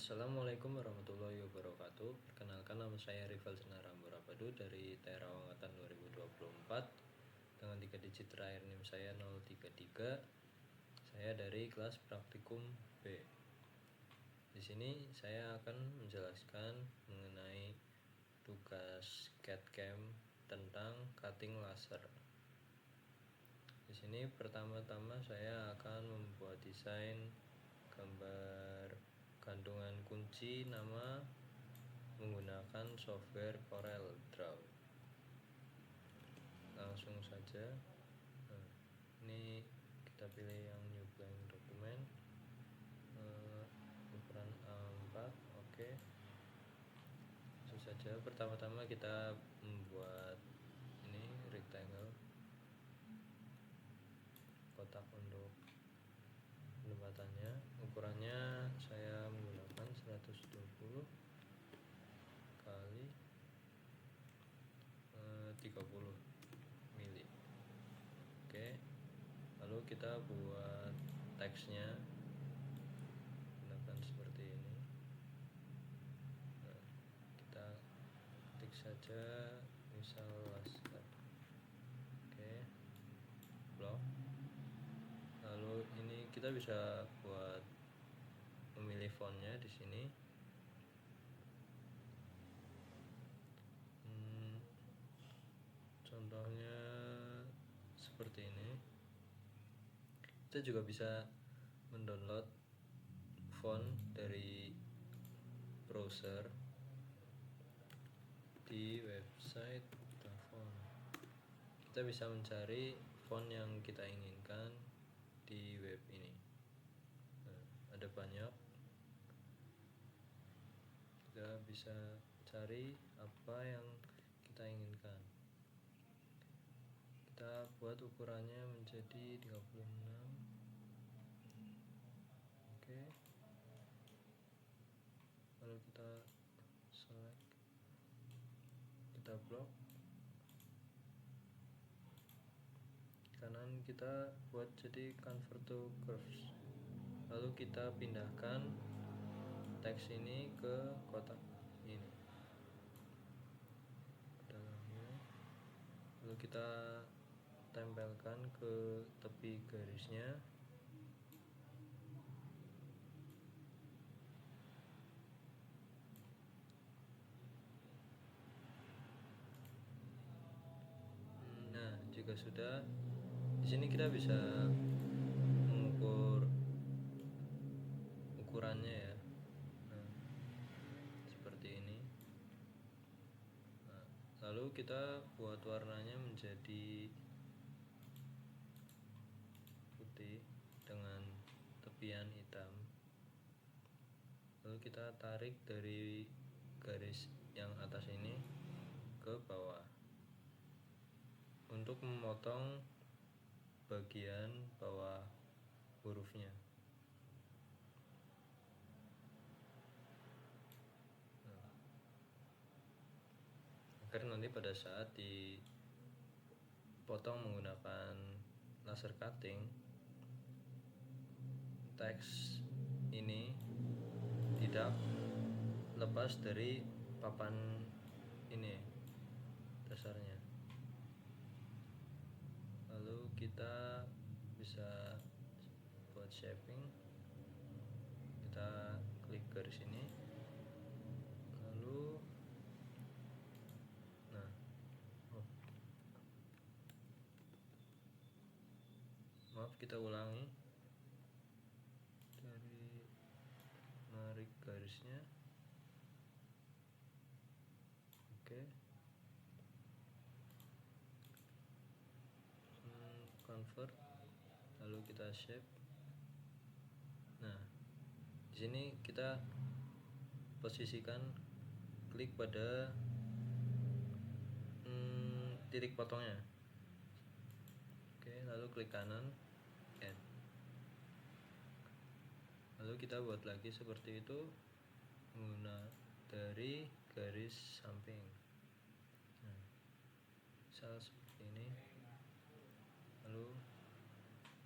Assalamualaikum warahmatullahi wabarakatuh. Perkenalkan, nama saya Rival Senaramburappadu dari Terawang Angkatan 2024 dengan 3 digit terakhir NIM saya 033. Saya dari kelas praktikum B. Di sini saya akan menjelaskan mengenai tugas CAD/CAM tentang cutting laser. Di sini pertama-tama saya akan membuat desain gambar gantungan kunci nama menggunakan software Corel Draw. Langsung saja. Nah, ini kita pilih yang new blank document, ukuran A4. Oke. Langsung saja. Pertama-tama kita membuat ini rectangle, kotak untuk penempatannya. Ukurannya saya menggunakan 120 kali 30 mili. Oke, lalu kita buat teksnya gunakan seperti ini. Nah, kita ketik saja misal laser. Oke, blok. Lalu ini kita bisa buat memilih fontnya di sini. Contohnya seperti ini. Kita juga bisa mendownload font dari browser di website font. Kita bisa mencari font yang kita inginkan di web ini. Nah, ada banyak. Kita bisa cari apa yang kita inginkan. Kita buat ukurannya menjadi 36. Oke. Lalu kita select, kita blok. Kanan kita buat jadi convert to curves. Lalu kita pindahkan teks ini ke kotak ini dalamnya. Lalu kita tempelkan ke tepi garisnya. Nah, jika sudah, di sini kita bisa mengukur ukurannya ya. Nah, seperti ini. Nah, lalu kita buat warnanya menjadi putih dengan tepian hitam. Lalu kita tarik dari garis yang atas ini ke bawah untuk memotong bagian bawah hurufnya. Agar nanti pada saat dipotong menggunakan laser cutting, teks ini tidak lepas dari papan ini dasarnya. Lalu kita bisa buat shaping. Kita klik garis ini. Lalu maaf, kita ulangi dari narik garisnya. Oke. Convert, lalu kita shape. Nah, di sini kita posisikan, klik pada titik potongnya. Oke, lalu klik kanan, add. Lalu kita buat lagi seperti itu menggunakan dari garis samping. Nah, misal seperti ini. Lalu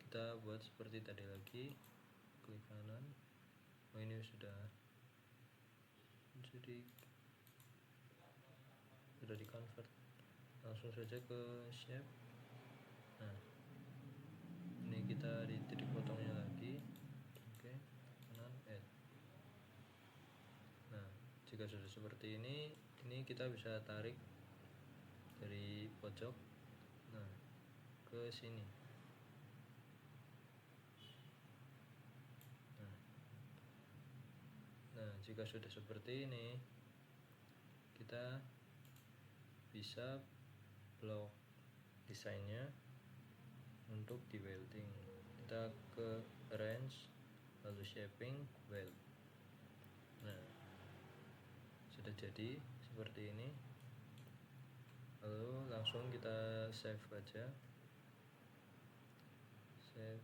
kita buat seperti tadi lagi, klik kanan. Oh, ini sudah jadi sudah di convert, langsung saja ke shape. Nah, ini kita di titik potongnya lagi. Oke, kanan add. Nah, jika sudah seperti ini kita bisa tarik dari pojok, nah, ke sini. Nah, jika sudah seperti ini, kita bisa blok desainnya untuk di welding. Kita ke arrange, lalu shaping, weld. Nah, sudah jadi seperti ini. Lalu langsung kita save aja. Save.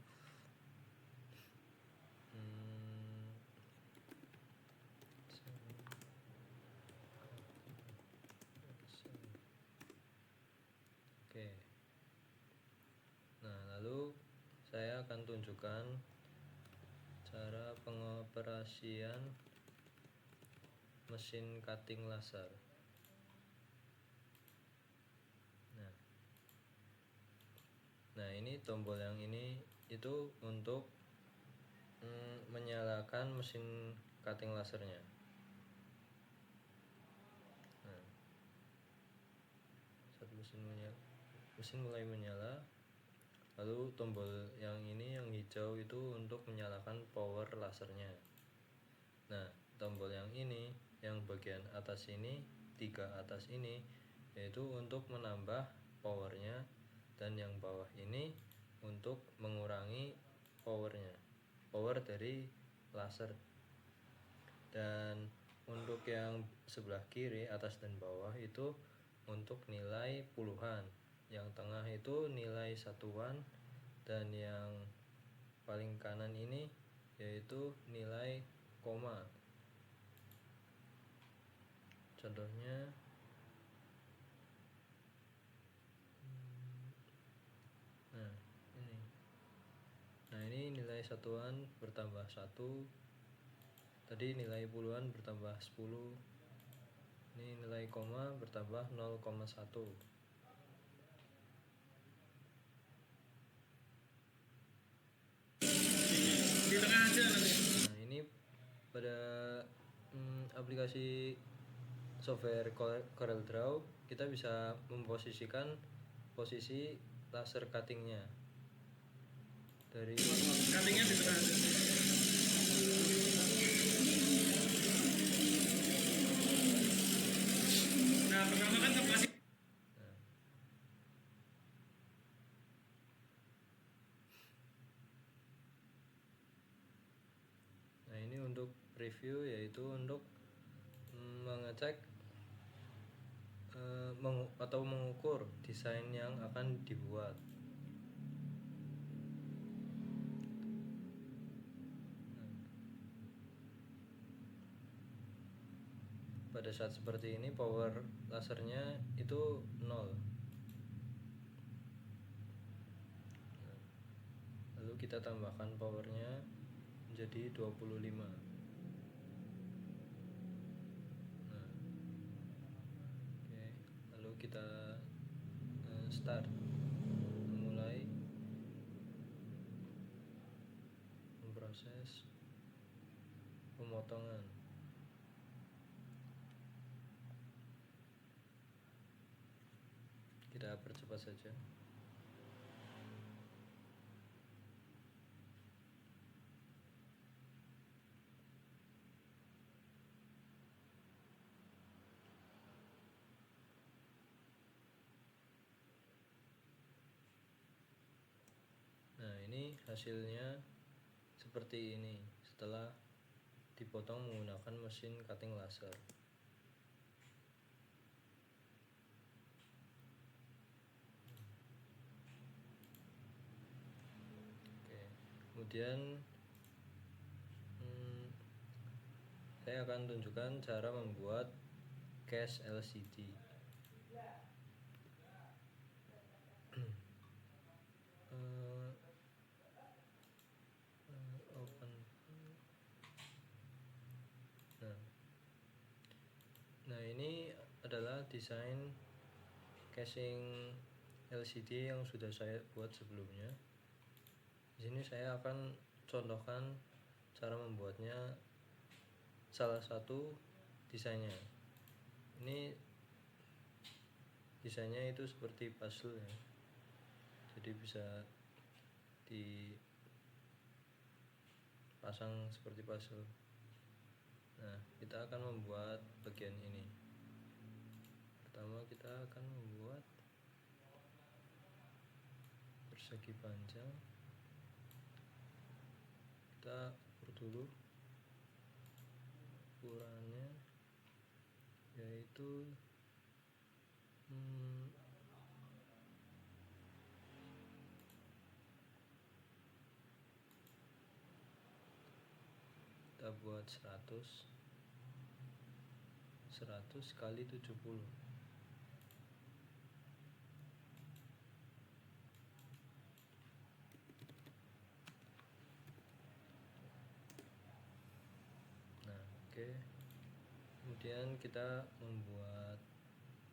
Oke. Nah, lalu saya akan tunjukkan cara pengoperasian mesin cutting laser. Nah, ini tombol yang ini itu untuk menyalakan mesin cutting lasernya. Nah, saat mesin mulai menyala, lalu tombol yang ini yang hijau itu untuk menyalakan power lasernya. Nah, tombol yang ini, yang bagian atas ini, 3 atas ini, yaitu untuk menambah powernya, dan yang bawah ini untuk mengurangi power dari laser. Dan untuk yang sebelah kiri, atas dan bawah itu untuk nilai puluhan, yang tengah itu nilai satuan, dan yang paling kanan ini yaitu nilai koma. Contohnya ini nilai satuan bertambah 1, tadi nilai puluhan bertambah 10, ini nilai koma bertambah 0,1. Nah, ini pada aplikasi software CorelDRAW kita bisa memposisikan posisi laser cuttingnya dari cuttingnya di tengah. Nah, pertama kan kasih. Nah, ini untuk review, yaitu untuk mengecek atau mengukur desain yang akan dibuat. Pada saat seperti ini power lasernya itu 0. Lalu kita tambahkan powernya menjadi 25. Oke. Lalu kita start, memulai memproses pemotongan. Kita percepat saja. Nah, ini hasilnya seperti ini setelah dipotong menggunakan mesin cutting laser. Oke. Kemudian saya akan tunjukkan cara membuat case LCD. Open. Nah, Nah, ini adalah desain casing LCD yang sudah saya buat sebelumnya. Di sini saya akan contohkan cara membuatnya, salah satu desainnya. Ini desainnya itu seperti puzzle ya, jadi bisa dipasang seperti puzzle. Nah, kita akan membuat bagian ini. Pertama kita akan membuat persegi panjang. Kita ukur dulu ukurannya, yaitu kita buat 100 kali 70. Nah, oke. Kemudian kita membuat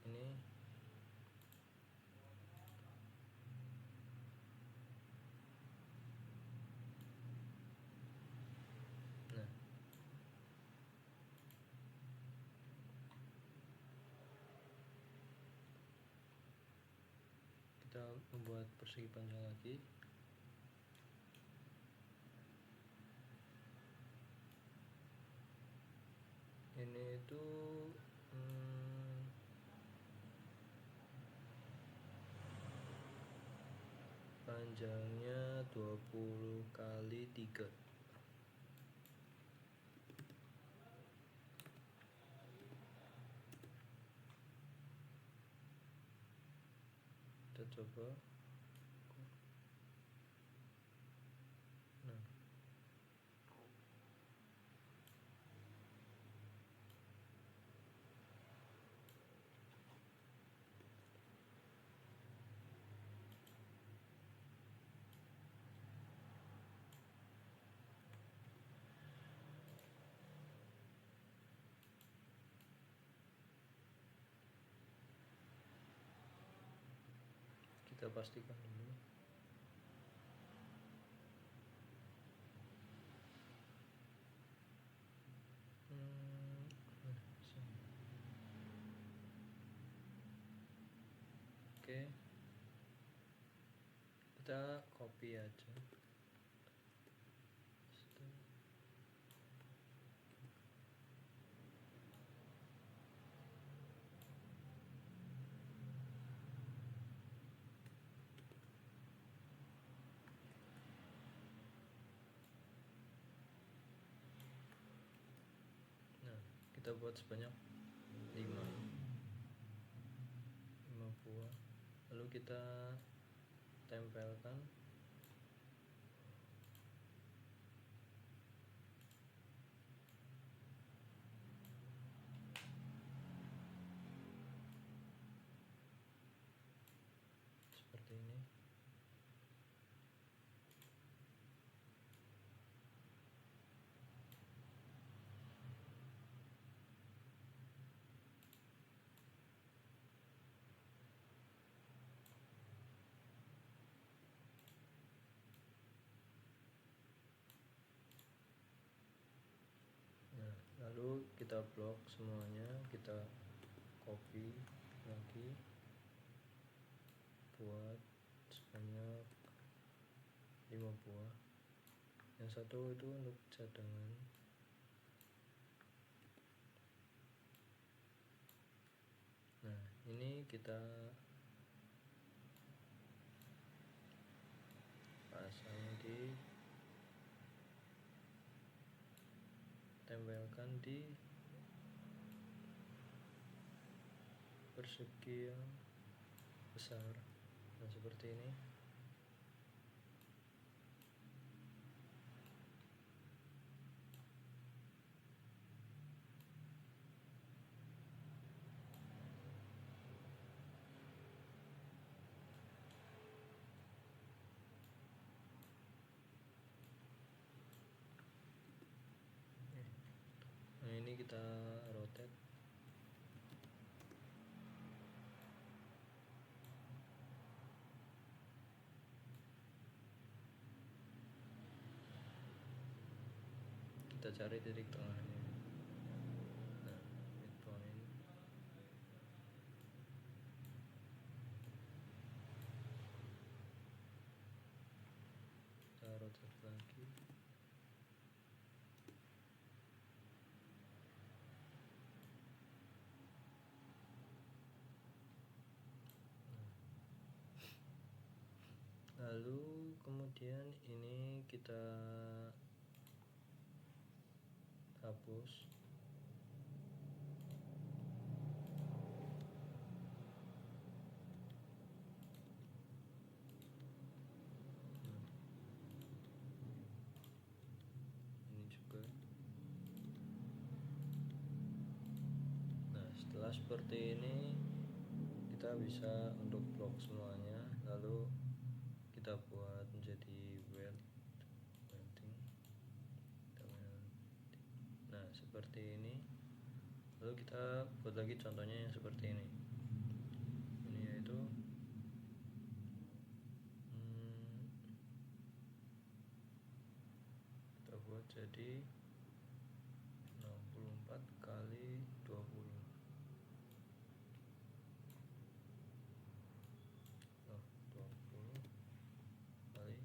ini. Nah, kita membuat persegi panjang lagi. Ini itu panjangnya 20 kali 3. Kita coba. Nah, kita pastikan dulu. Oke, kita copy aja. Nah, kita buat sebanyak 5 buah, lalu kita tempelkan. Seperti ini. Nah, lalu kita blok semuanya, kita copy lagi, buat sebanyak 5 buah. Yang satu itu untuk cadangan. Nah, ini kita pasang tempelkan di persegi yang besar. Nah, seperti ini. Nah, ini kita rotate. kita cari titik tengahnya. Nah, midpoint kita rotate lagi. Lalu kemudian ini kita hapus. Ini juga. Nah, setelah seperti ini kita bisa untuk blok semuanya, lalu kita buat menjadi welding. Nah, seperti ini. Lalu kita buat lagi contohnya yang seperti ini. Ini yaitu kita buat jadi 64 kali 20. Oh, 20 kali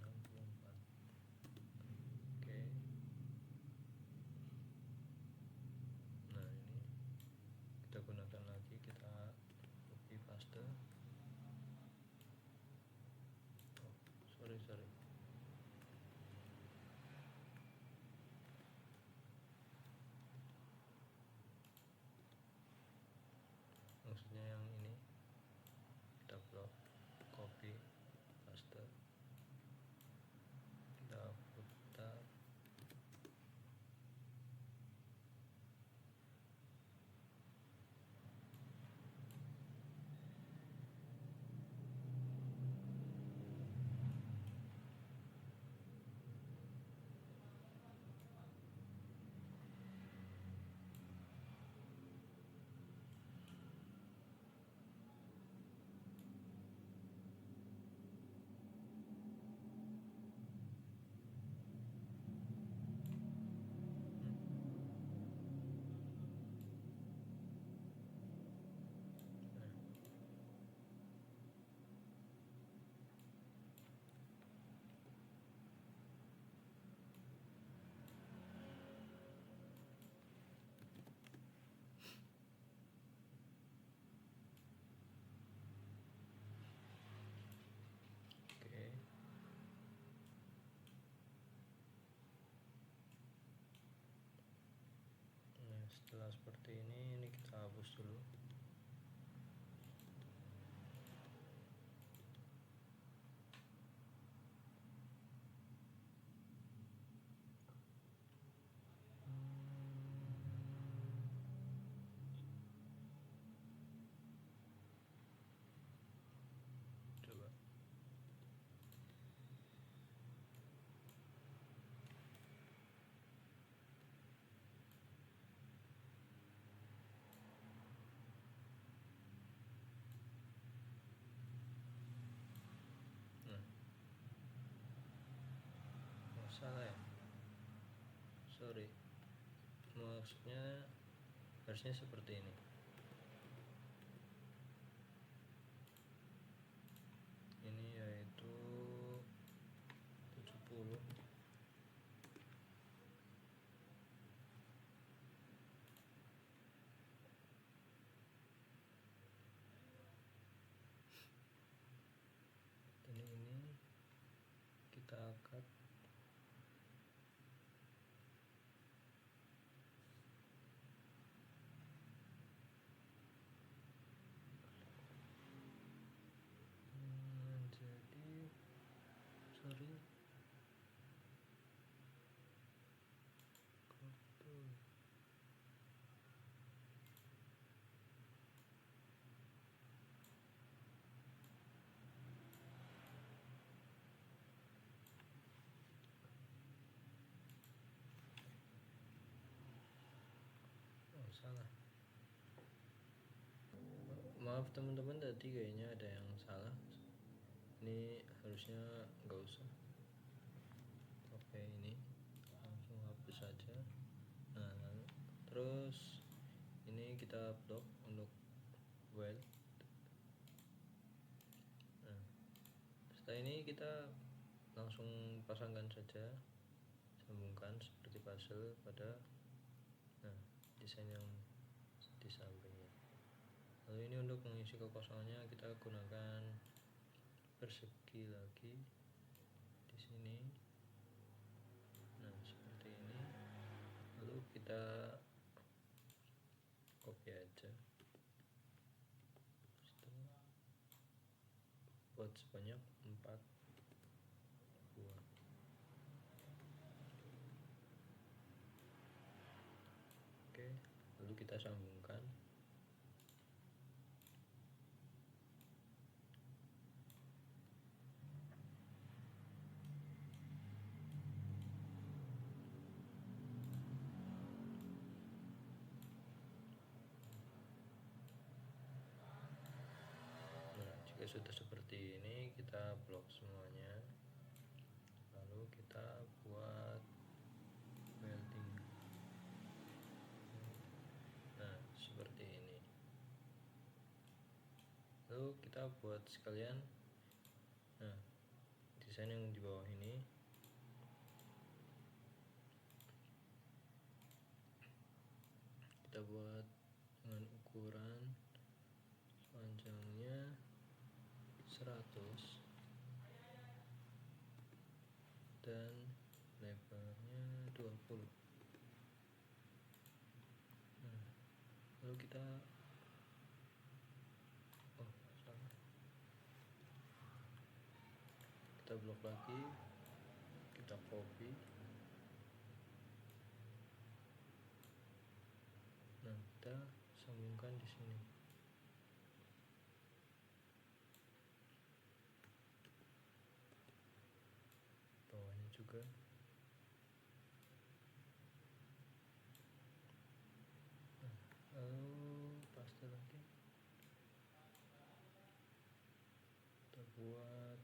64. Oke. Nah, ini kita gunakan lagi, kita copy paste. Oh, sorry. Maksudnya yang ini kita blok, copy paste, kita putar. Oke. Nah, setelah seperti ini kita hapus dulu. Coba. Nah, oh, salah ya. Sorry. Maksudnya harusnya seperti ini. Ini yaitu 70. Dan ini kita angkat. Jadi sorry. Oh, salah. Maaf teman-teman, tadi kayaknya ada yang salah. Ini harusnya nggak usah. Oke, ini langsung hapus saja. kita blok untuk weld. Nah, setelah ini kita langsung pasangkan saja, sambungkan seperti puzzle pada desain yang di sampingnya. Lalu ini untuk mengisi kekosongannya kita gunakan persegi lagi di sini. Nah, seperti ini. Lalu kita copy aja. Buat sebanyak 4 buah. Oke, lalu kita sambungkan. Nah, jika sudah seperti ini, kita blok semuanya. Lalu kita buat welding. Nah, seperti ini. Lalu kita buat sekalian desain yang di bawah ini. Kita buat dengan ukuran panjangnya 100 dan lebarnya 20. Lalu kita blok lagi, kita copy. Nah, kita sambungkan di sini. Bawahnya juga. Lalu paste lagi. Kita buat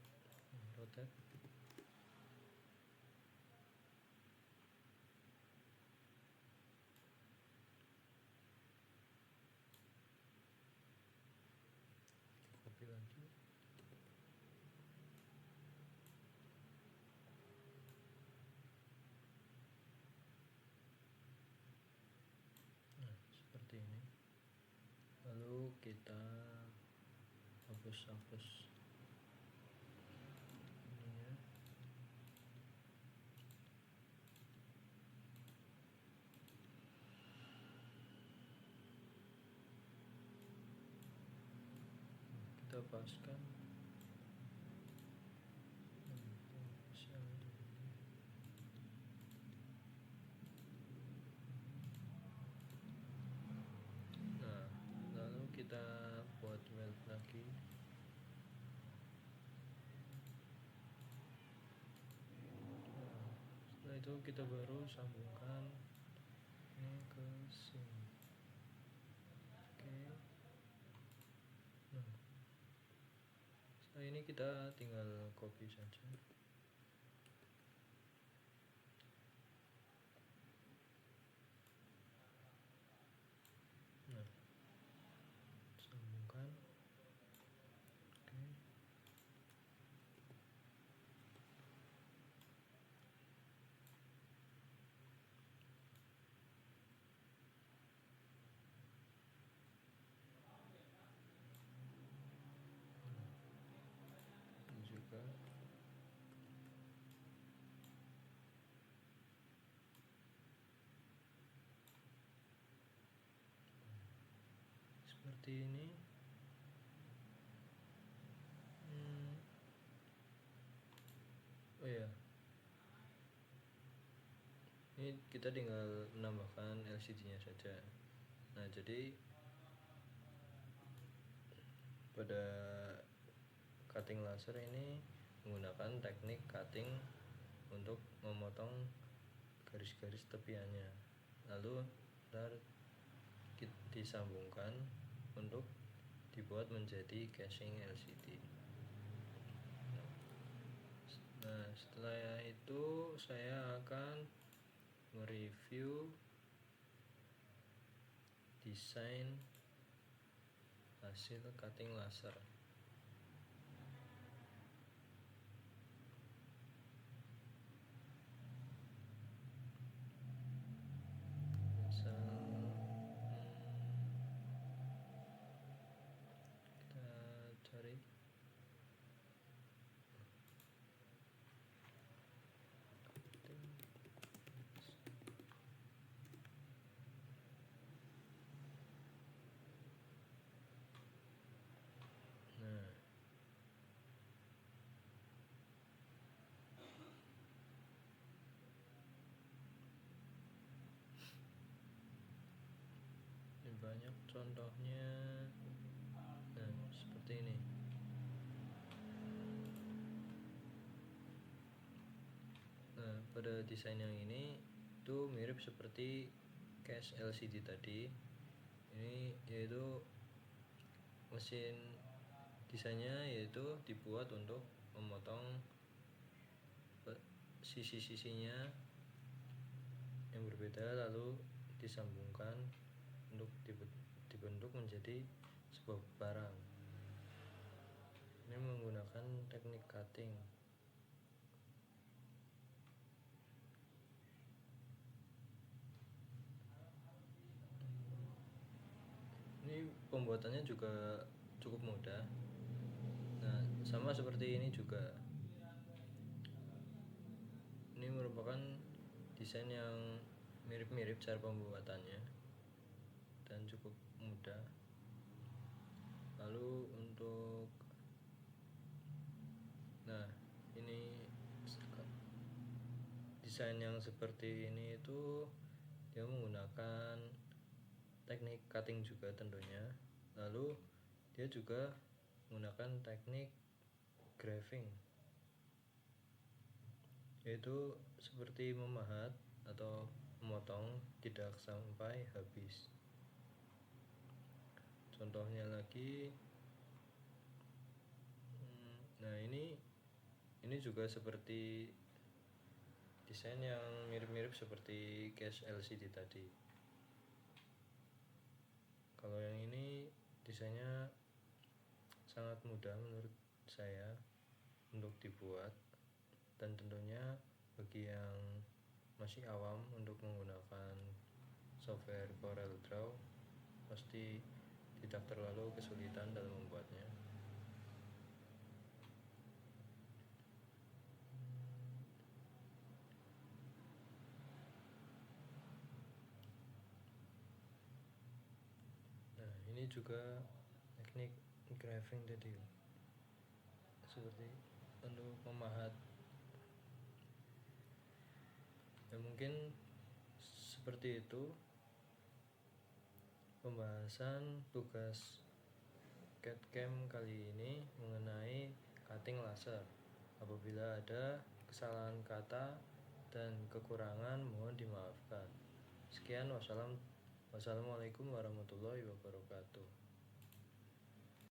rotate. Copy lagi. Nah, seperti ini. Lalu kita hapus ininya. Kita paskan. Nah, lalu kita buat weld lagi. Setelah itu kita baru sambungkan ini ke sini. Oke. Nah, setelah ini kita tinggal copy saja. Nah, sambungkan. Oke. Ini juga. Seperti ini. Oh ya, ini kita tinggal menambahkan LCD-nya saja. Nah, jadi pada cutting laser ini menggunakan teknik cutting untuk memotong garis-garis tepiannya, lalu disambungkan untuk dibuat menjadi casing LCD. Nah, setelah itu saya akan mereview desain hasil cutting laser. Misal kita cari nah ini banyak contohnya. Nah seperti ini. Nah pada desain yang ini itu mirip seperti case LCD tadi. Ini yaitu mesin desainnya yaitu dibuat untuk memotong sisi-sisinya yang berbeda lalu disambungkan untuk dibentuk menjadi sebuah barang. Ini menggunakan teknik cutting. Ini pembuatannya juga cukup mudah. Nah, sama seperti ini juga. Ini merupakan desain yang mirip-mirip cara pembuatannya dan cukup mudah. Lalu untuk ini desain yang seperti ini itu dia menggunakan teknik cutting juga tentunya. Lalu dia juga menggunakan teknik graving, yaitu seperti memahat atau memotong tidak sampai habis. Contohnya lagi, nah ini juga seperti desain yang mirip-mirip seperti case LCD tadi. Kalau yang ini desainnya sangat mudah menurut saya untuk dibuat, dan tentunya bagi yang masih awam untuk menggunakan software CorelDRAW pasti tidak terlalu kesulitan dalam membuatnya. Nah ini juga teknik graving tadi, seperti untuk memahat. Ya mungkin seperti itu pembahasan tugas CAD/CAM kali ini mengenai cutting laser. Apabila ada kesalahan kata dan kekurangan mohon dimaafkan. Sekian, wassalamualaikum warahmatullahi wabarakatuh.